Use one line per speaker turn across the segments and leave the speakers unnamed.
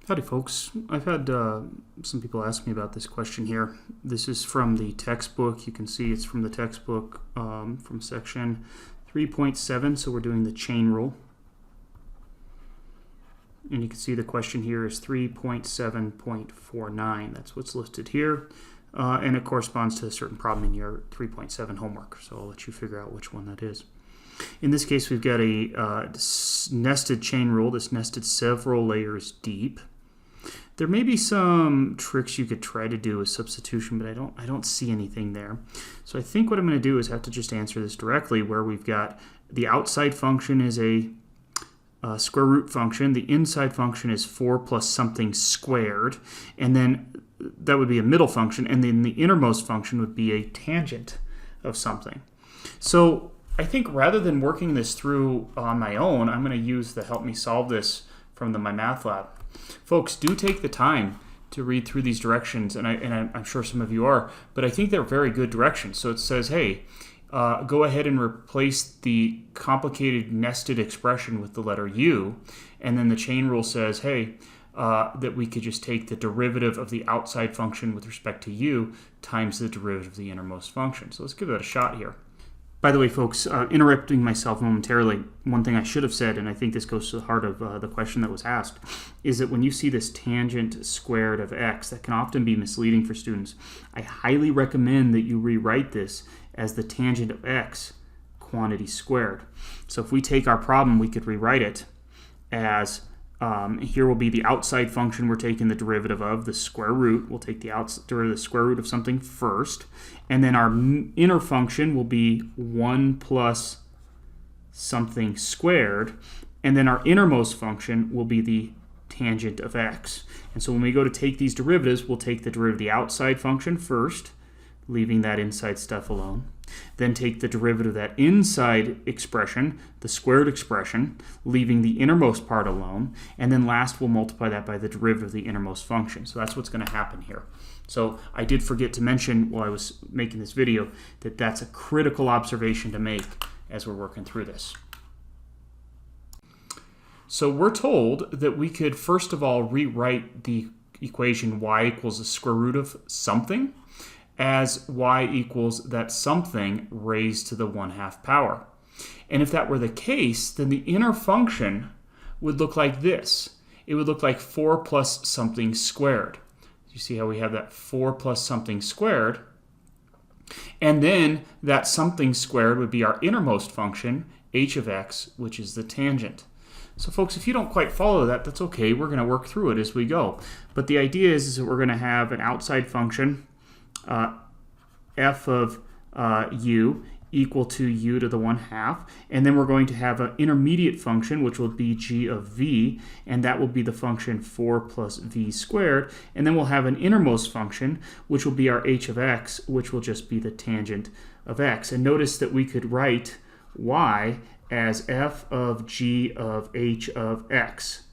Howdy folks. I've had some people ask me about this question here. This is from the textbook. You can see it's from the textbook from section 3.7, so we're doing the chain rule. And you can see the question here is 3.7.49. That's what's listed here. And it corresponds to a certain problem in your 3.7 homework. So I'll let you figure out which one that is. In this case, we've got a nested chain rule that's nested several layers deep. There may be some tricks you could try to do with substitution, but I don't see anything there. So I think what I'm going to do is have to just answer this directly, where we've got the outside function is a square root function. The inside function is 4 plus something squared, and then that would be a middle function, and then the innermost function would be a tangent of something. So I think rather than working this through on my own, I'm going to use the Help Me Solve This from my math lab. Folks, do take the time to read through these directions, and I'm sure some of you are, but I think they're very good directions. So it says, hey, go ahead and replace the complicated nested expression with the letter u, and then the chain rule says, hey, that we could just take the derivative of the outside function with respect to u times the derivative of the innermost function. So let's give that a shot here. By the way, folks, interrupting myself momentarily, one thing I should have said, and I think this goes to the heart of the question that was asked, is that when you see this tangent squared of x, that can often be misleading for students. I highly recommend that you rewrite this as the tangent of x quantity squared. So if we take our problem, we could rewrite it as, here will be the outside function we're taking the derivative of, the square root. We'll take the derivative of the square root of something first. And then our inner function will be 1 plus something squared. And then our innermost function will be the tangent of x. And so when we go to take these derivatives, we'll take the derivative of the outside function first, leaving that inside stuff alone. Then take the derivative of that inside expression, the squared expression, leaving the innermost part alone. And then last, we'll multiply that by the derivative of the innermost function. So that's what's going to happen here. So I did forget to mention while I was making this video that that's a critical observation to make as we're working through this. So we're told that we could first of all rewrite the equation y equals the square root of something as y equals that something raised to the 1/2 power. And if that were the case, then the inner function would look like this. It would look like 4 plus something squared. You see how we have that 4 plus something squared? And then that something squared would be our innermost function, h of x, which is the tangent. So folks, if you don't quite follow that, that's okay. We're going to work through it as we go. But the idea is that we're going to have an outside function, f of u equal to u to the 1/2, and then we're going to have an intermediate function which will be g of v, and that will be the function 4 plus v squared, and then we'll have an innermost function which will be our h of x, which will just be the tangent of x. And notice that we could write y as f of g of h of x.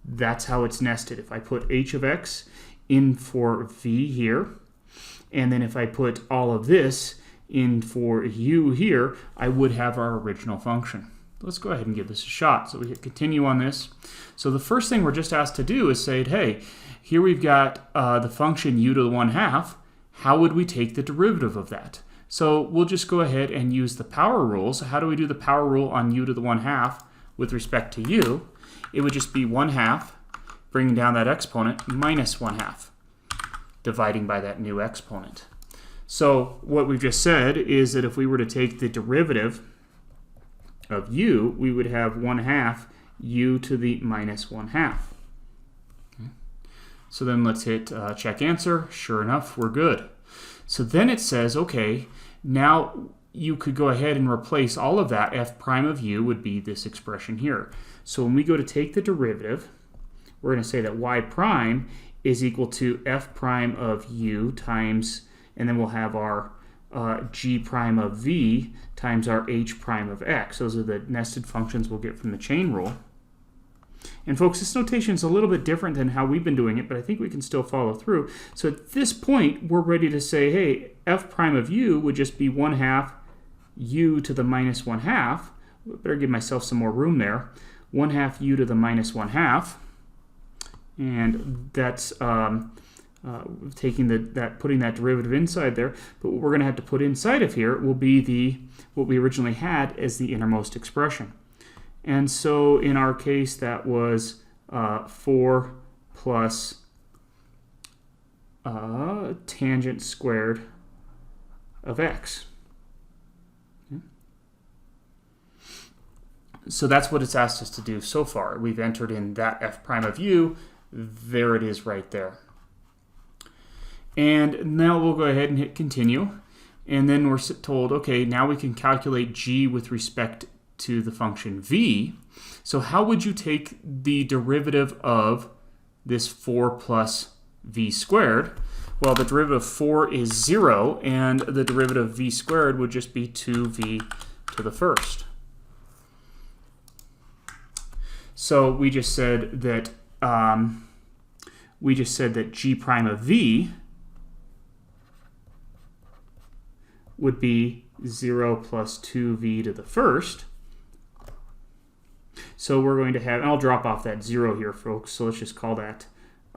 That's how it's nested. If I put h of x in for v here, and then if I put all of this in for u here, I would have our original function. Let's go ahead and give this a shot. So we hit continue on this. So the first thing we're just asked to do is say, hey, here we've got the function u to the 1/2. How would we take the derivative of that? So we'll just go ahead and use the power rule. So how do we do the power rule on u to the 1/2 with respect to u? It would just be 1/2, bringing down that exponent, minus 1/2. Dividing by that new exponent. So what we've just said is that if we were to take the derivative of u, we would have 1/2 u to the minus 1/2. Okay. So then let's hit check answer. Sure enough, we're good. So then it says, okay, now you could go ahead and replace all of that. F prime of u would be this expression here. So when we go to take the derivative, we're going to say that y prime is equal to f prime of u times, and then we'll have our g prime of v times our h prime of x. Those are the nested functions we'll get from the chain rule. And folks, this notation is a little bit different than how we've been doing it, but I think we can still follow through. So at this point, we're ready to say, hey, f prime of u would just be 1/2 u to the minus 1/2. Better give myself some more room there. 1/2 u to the minus 1/2 And that's putting that derivative inside there. But what we're going to have to put inside of here will be what we originally had as the innermost expression. And so in our case, that was 4 plus tangent squared of x. Okay. So that's what it's asked us to do so far. We've entered in that f prime of u. There it is right there. And now we'll go ahead and hit continue. And then we're told, okay, now we can calculate g with respect to the function v. So how would you take the derivative of this 4 plus v squared? Well, the derivative of 4 is 0, and the derivative of v squared would just be 2v to the first. So we just said that g prime of v would be 0 plus 2v to the first. So we're going to have, and I'll drop off that 0 here, folks, so let's just call that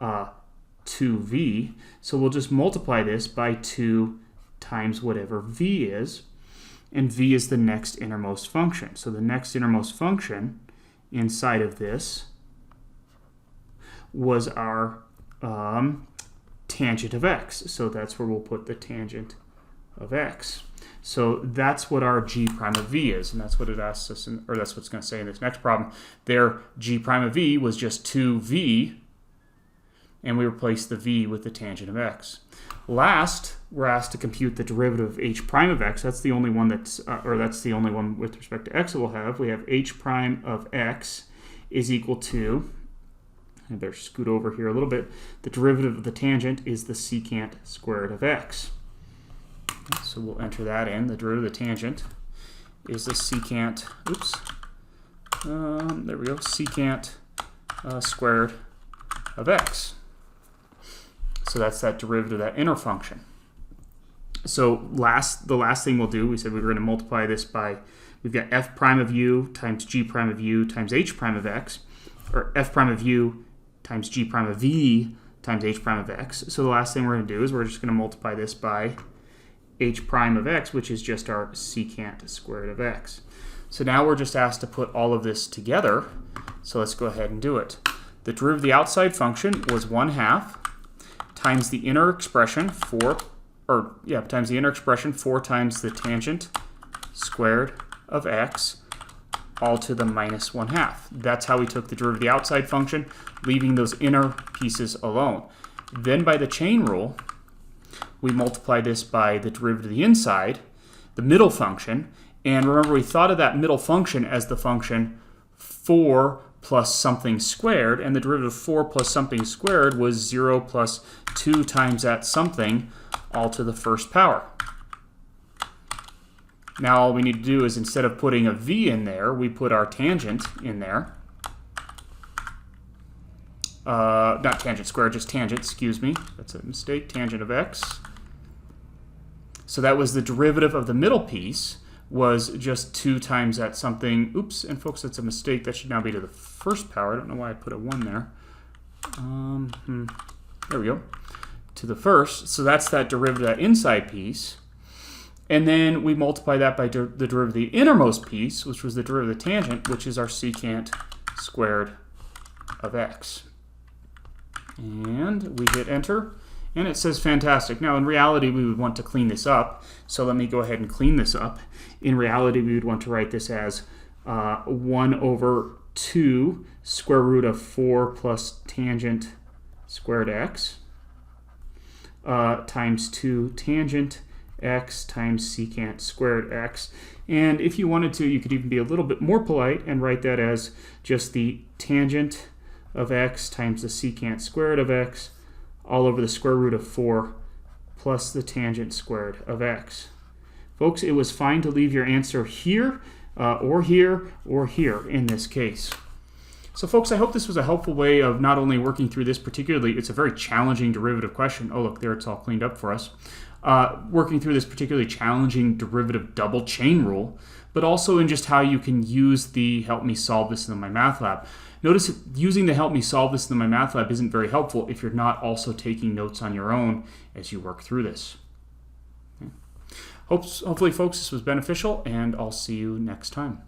2v. So we'll just multiply this by 2 times whatever v is, and v is the next innermost function. So the next innermost function inside of this was our tangent of x. So that's where we'll put the tangent of x. So that's what our g prime of v is, and that's what it asks us, or that's what it's going to say in this next problem. There, g prime of v was just 2v, and we replace the v with the tangent of x. Last, we're asked to compute the derivative of h prime of x. That's the only one that's, that's the only one with respect to x that we'll have. We have h prime of x is equal to, I better scoot over here a little bit, the derivative of the tangent is the secant squared of x. So we'll enter that in. The derivative of the tangent is the secant, there we go, secant squared of x. So that's that derivative of that inner function. So the last thing we'll do, we said we were going to multiply this by, we've got f prime of u times g prime of u times h prime of x, or f prime of u times g prime of v times h prime of x. So the last thing we're going to do is we're just going to multiply this by h prime of x, which is just our secant squared of x. So now we're just asked to put all of this together. So let's go ahead and do it. The derivative of the outside function was 1/2 times the inner expression 4 times the tangent squared of x, all to the minus 1/2. That's how we took the derivative of the outside function, leaving those inner pieces alone. Then by the chain rule, we multiply this by the derivative of the inside, the middle function, and remember we thought of that middle function as the function 4 plus something squared, and the derivative of 4 plus something squared was 0 plus 2 times that something, all to the first power. Now all we need to do is, instead of putting a v in there, we put our tangent in there. Not tangent squared, just tangent, excuse me. That's a mistake, tangent of x. So that was the derivative of the middle piece, was just 2 times that something. Oops, and folks, that's a mistake. That should now be to the first power. I don't know why I put a 1 there. There we go. To the first. So that's that derivative of that inside piece. And then we multiply that by the derivative of the innermost piece, which was the derivative of the tangent, which is our secant squared of x. And we hit enter, and it says fantastic. Now in reality we would want to clean this up, so let me go ahead and clean this up. In reality we would want to write this as 1/2 square root of 4 plus tangent squared x times 2 tangent x times secant squared x. And if you wanted to, you could even be a little bit more polite and write that as just the tangent of x times the secant squared of x all over the square root of 4 plus the tangent squared of x. Folks, it was fine to leave your answer here, or here, or here in this case. So folks, I hope this was a helpful way of not only working through this particularly, it's a very challenging derivative question. Oh look, there it's all cleaned up for us. Working through this particularly challenging derivative double chain rule, but also in just how you can use the help me solve this in my math lab. Notice that using the Help Me Solve This in my math lab isn't very helpful if you're not also taking notes on your own as you work through this. Hopefully, folks, this was beneficial, and I'll see you next time.